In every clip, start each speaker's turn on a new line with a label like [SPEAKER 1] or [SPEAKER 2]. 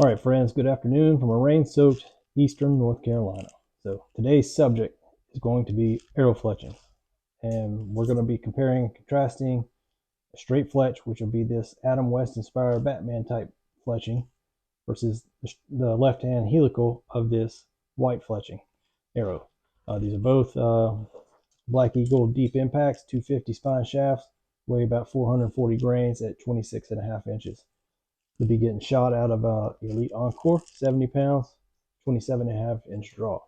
[SPEAKER 1] All right, friends, good afternoon from a rain-soaked eastern North Carolina. So today's subject is going to be arrow fletching. And we're going to be comparing and contrasting a straight fletch, which will be this Adam West inspired Batman type fletching, versus the left-hand helical of this white fletching arrow. These are both Black Eagle deep impacts, 250 spine shafts, weigh about 440 grains at 26.5 inches. To be getting shot out of Elite Enkore, 70 pounds, 27.5-inch draw.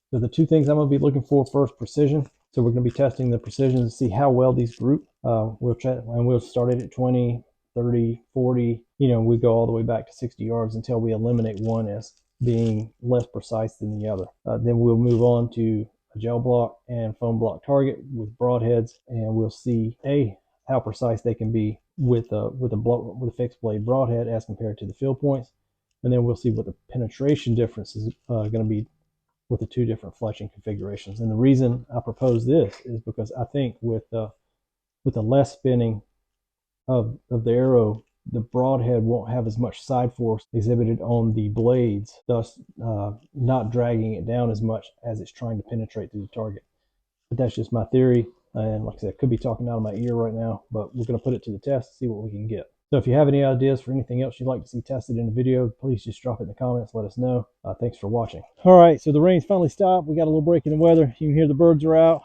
[SPEAKER 1] So the two things I'm going to be looking for first, precision. So we're going to be testing the precision to see how well these group. We'll check, and we'll start it at 20, 30, 40. We go all the way back to 60 yards until we eliminate one as being less precise than the other. Then we'll move on to a gel block and foam block target with broadheads, and we'll see how precise they can be with a fixed blade broadhead as compared to the field points, and then we'll see what the penetration difference is going to be with the two different fletching configurations. And the reason I propose this is because I think with the less spinning of the arrow, the broadhead won't have as much side force exhibited on the blades, thus not dragging it down as much as it's trying to penetrate through the target. But that's just my theory. And like I said, I could be talking out of my ear right now, but we're going to put it to the test, see what we can get. So if you have any ideas for anything else you'd like to see tested in the video, please just drop it in the comments, let us know. Thanks for watching. All right, so the rain's finally stopped. We got a little break in the weather. You can hear the birds are out.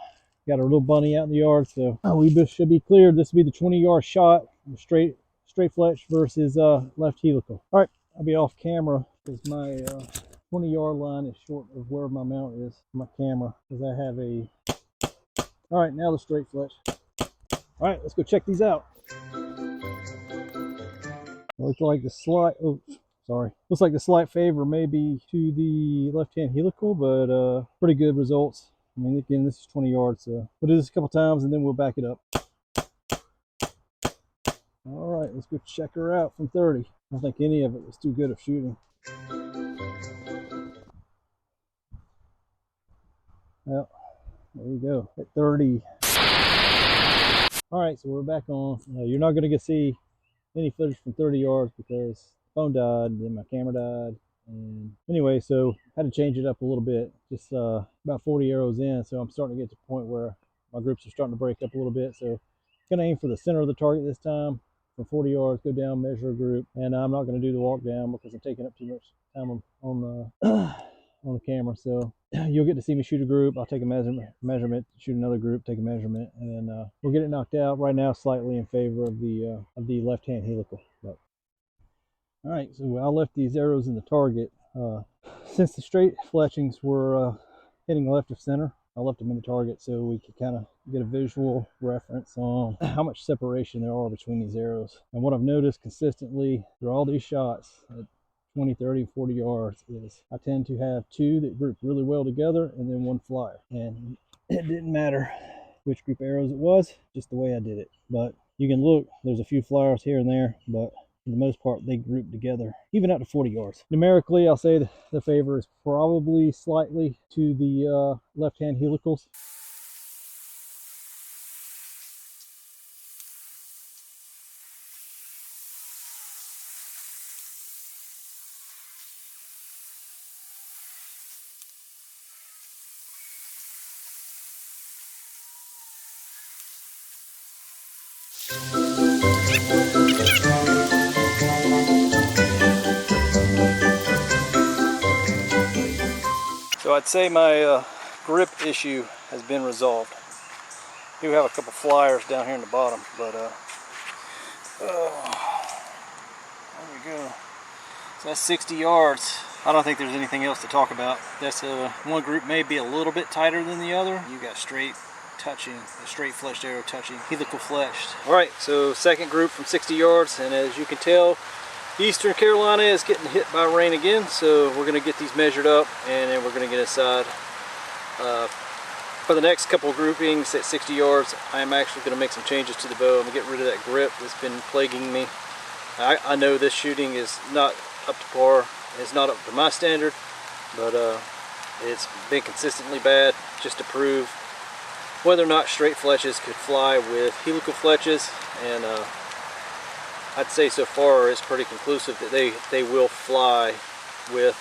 [SPEAKER 1] Got our little bunny out in the yard, so we should be cleared. This will be the 20-yard shot, straight fletch versus left helical. All right, I'll be off camera because my 20-yard line is short of where my mount is for my camera, because I have a... All right, now the straight fletch. All right, let's go check these out. Looks like the slight, looks like the slight favor may be to the left-hand helical, but pretty good results. I mean, again, this is 20 yards, so we'll do this a couple times and then we'll back it up. All right, let's go check her out from 30. I don't think any of it was too good of shooting. Well, there you go, at 30. All right, so we're back on. You're not going to see any footage from 30 yards because the phone died, and then my camera died. And anyway, so I had to change it up a little bit. Just about 40 arrows in, so I'm starting to get to the point where my groups are starting to break up a little bit. So I'm going to aim for the center of the target this time. From 40 yards, go down, measure a group, and I'm not going to do the walk down because I'm taking up too much time on the camera. So you'll get to see me shoot a group. I'll take a measurement, shoot another group, take a measurement, and then we'll get it knocked out. Right now, slightly in favor of the left-hand helical. But all right, so I left these arrows in the target. Since the straight fletchings were hitting left of center, I left them in the target so we could kind of get a visual reference on how much separation there are between these arrows. And what I've noticed consistently through all these shots at 20, 30, 40 yards is I tend to have two that group really well together and then one flyer. And it didn't matter which group arrows it was, just the way I did it. But you can look, there's a few flyers here and there, but for the most part, they group together, even out to 40 yards. Numerically, I'll say the favor is probably slightly to the left-hand helicals. So I'd say my grip issue has been resolved. I do have a couple flyers down here in the bottom, but there we go. So that's 60 yards. I don't think there's anything else to talk about. That's one group may be a little bit tighter than the other. You got straight touching, the straight fletched arrow touching, helical fletched. All right, so second group from 60 yards, and as you can tell, Eastern Carolina is getting hit by rain again, so we're going to get these measured up and then we're going to get inside. For the next couple of groupings at 60 yards, I'm actually going to make some changes to the bow. I'm going to get rid of that grip that's been plaguing me. I know this shooting is not up to par, it's not up to my standard, but it's been consistently bad, just to prove whether or not straight fletches could fly with helical fletches. And I'd say so far is pretty conclusive that they will fly with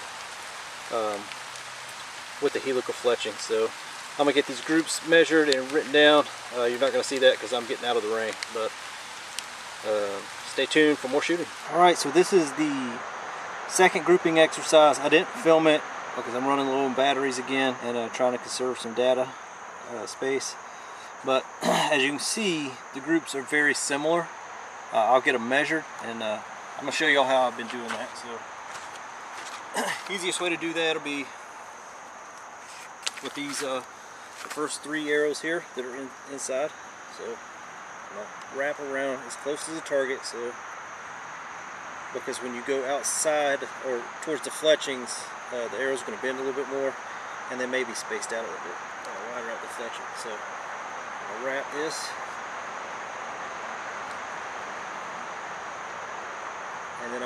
[SPEAKER 1] the helical fletching. So I'm gonna get these groups measured and written down. You're not gonna see that because I'm getting out of the rain, but stay tuned for more shooting. All right, so this is the second grouping exercise. I didn't film it because I'm running low on batteries again and trying to conserve some data space. But as you can see, the groups are very similar. I'll get them measured, and I'm gonna show y'all how I've been doing that. So easiest way to do that will be with these the first 3 arrows here that are inside. So I'll wrap around as close to the target, so because when you go outside or towards the fletchings, the arrow's going to bend a little bit more, and they may be spaced out a little bit wider out the fletching. So I'll wrap this, and then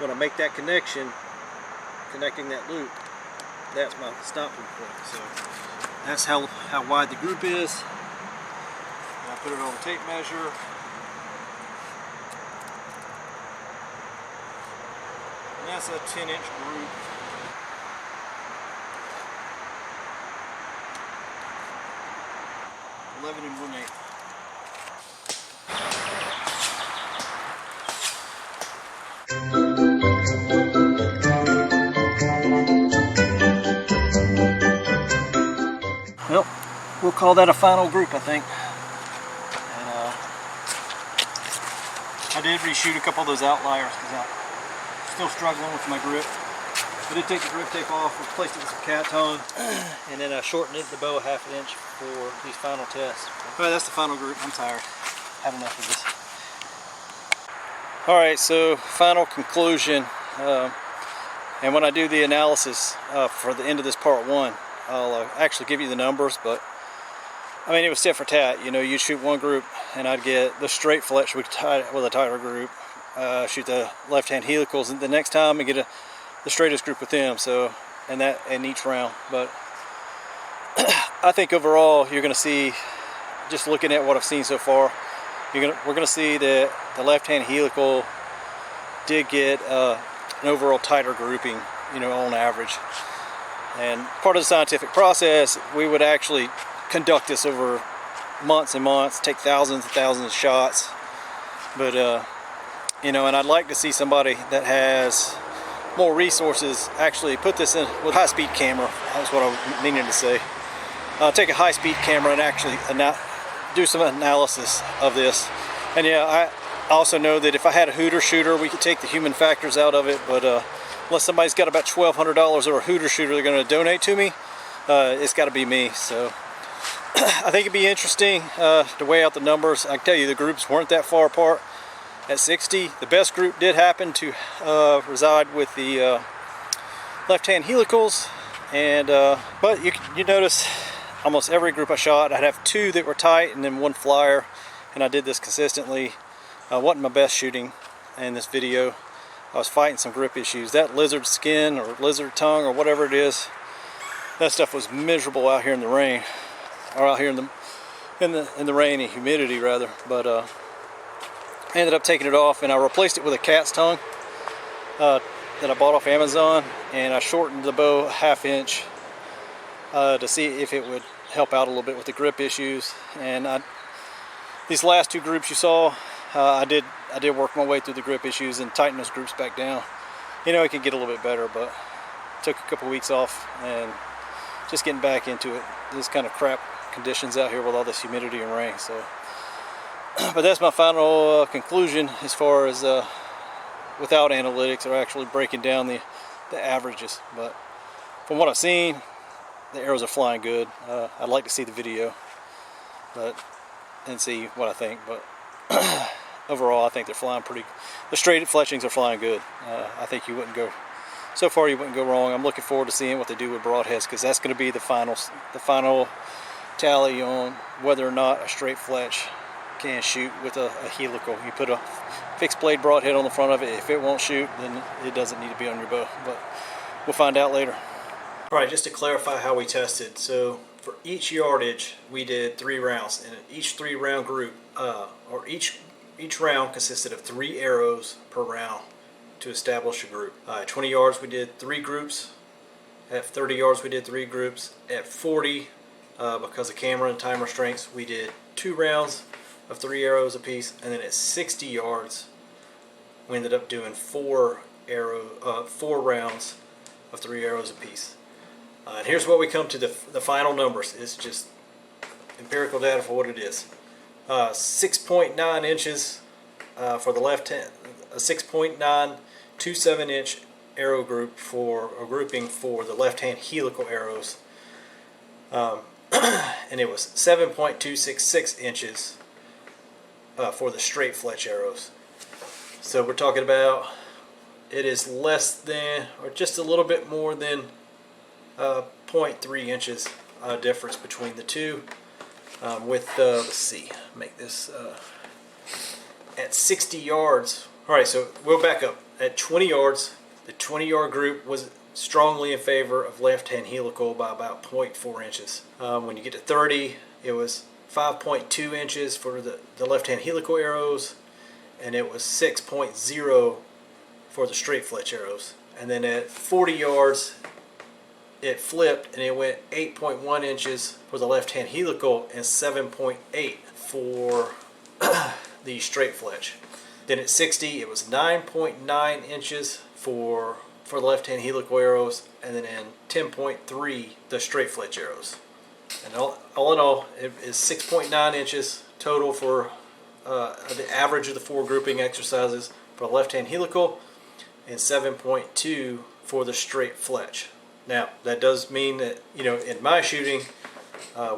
[SPEAKER 1] when I make that connection, connecting that loop, that's my stopping point. So that's how wide the group is. And I put it on the tape measure. And that's a 10-inch group. $11 1/8. Well, we'll call that a final group, I think. And I did reshoot a couple of those outliers because I'm still struggling with my grip. I did take the grip tape off, replaced it with some cat tongue, and then I shortened it the bow a ½ inch for these final tests. Alright, that's the final group. I'm tired. Had enough of this. Alright, so final conclusion. And when I do the analysis for the end of this part 1, I'll actually give you the numbers, but I mean, it was tit for tat. You know, you'd shoot one group and I'd get the straight fletch with a tighter group, shoot the left-hand helicals, and the next time I get the straightest group with them. So, and that in each round. But I think overall you're going to see, just looking at what I've seen so far, we're going to see that the left-hand helical did get an overall tighter grouping, you know, on average. And part of the scientific process, we would actually conduct this over months and months, take thousands and thousands of shots. But you know, and I'd like to see somebody that has more resources actually put this in with a high-speed camera. That's what I'm meaning to say. Take a high-speed camera and actually do some analysis of this. And yeah, I also know that if I had a hooter shooter, we could take the human factors out of it, but unless somebody's got about $1,200 or a hooter shooter they're going to donate to me, it's got to be me. So I think it'd be interesting to weigh out the numbers. I can tell you the groups weren't that far apart. At 60, the best group did happen to reside with the left-hand helicals, and but you notice almost every group I shot, I'd have 2 that were tight and then 1 flyer, and I did this consistently. Wasn't my best shooting in this video. I was fighting some grip issues. That lizard skin or lizard tongue or whatever it is, that stuff was miserable out here in the rain, or out here in the rain and humidity rather. But I ended up taking it off, and I replaced it with a cat's tongue that I bought off Amazon, and I shortened the bow a ½ inch to see if it would help out a little bit with the grip issues. And these last 2 groups you saw, I did work my way through the grip issues and tighten those groups back down. You know, it can get a little bit better, but took a couple weeks off and just getting back into it. This kind of crap conditions out here with all this humidity and rain. So, but that's my final conclusion as far as without analytics or actually breaking down the averages. But from what I've seen, the arrows are flying good. I'd like to see the video, and see what I think. But overall, I think they're flying pretty. The straight fletchings are flying good. I think you wouldn't go. So far, you wouldn't go wrong. I'm looking forward to seeing what they do with broadheads, because that's going to be the final tally on whether or not a straight fletch can shoot with a helical. You put a fixed blade broadhead on the front of it. If it won't shoot, then it doesn't need to be on your bow. But we'll find out later. All right, just to clarify how we tested. So for each yardage, we did 3 rounds, and each 3-round group, or each
[SPEAKER 2] each round consisted of 3 arrows per round to establish a group. At 20 yards we did 3 groups. At 30 yards we did 3 groups. At 40, because of camera and time restraints, we did 2 rounds of 3 arrows apiece. And then at 60 yards we ended up doing 4 rounds of 3 arrows apiece. And here's what we come to the final numbers. It's just empirical data for what it is. 6.9 inches for the left hand, a 6.927 inch arrow group for a grouping for the left hand helical arrows, and it was 7.266 inches for the straight fletch arrows. So we're talking about, it is less than, or just a little bit more than 0.3 inches difference between the two. Let's see, make this at 60 yards. Alright, so we'll back up. At 20 yards, the 20-yard group was strongly in favor of left-hand helical by about 0.4 inches. When you get to 30, it was 5.2 inches for the left-hand helical arrows, and it was 6.0 for the straight fletch arrows. And then at 40 yards, it flipped and it went 8.1 inches for the left-hand helical and 7.8 for the straight fletch. Then at 60, it was 9.9 inches for the left-hand helical arrows, and then in 10.3 the straight fletch arrows. And all in all, it is 6.9 inches total for the average of the 4 grouping exercises for the left-hand helical, and 7.2 for the straight fletch. Now, that does mean that, in my shooting,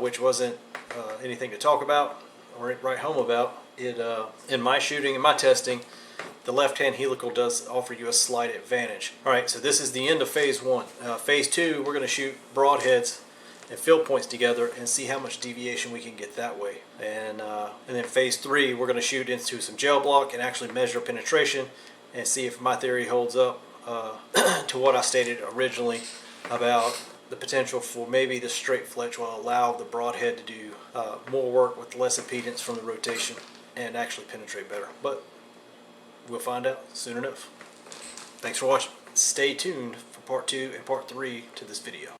[SPEAKER 2] which wasn't anything to talk about or write home about, in my shooting and my testing, the left-hand helical does offer you a slight advantage. Alright, so this is the end of phase 1. Phase 2, we're going to shoot broadheads and field points together and see how much deviation we can get that way. And then phase 3, we're going to shoot into some gel block and actually measure penetration and see if my theory holds up to what I stated originally about the potential for maybe the straight fletch will allow the broadhead to do more work with less impedance from the rotation and actually penetrate better. But we'll find out soon enough. Thanks for watching. Stay tuned for part 2 and part 3 to this video.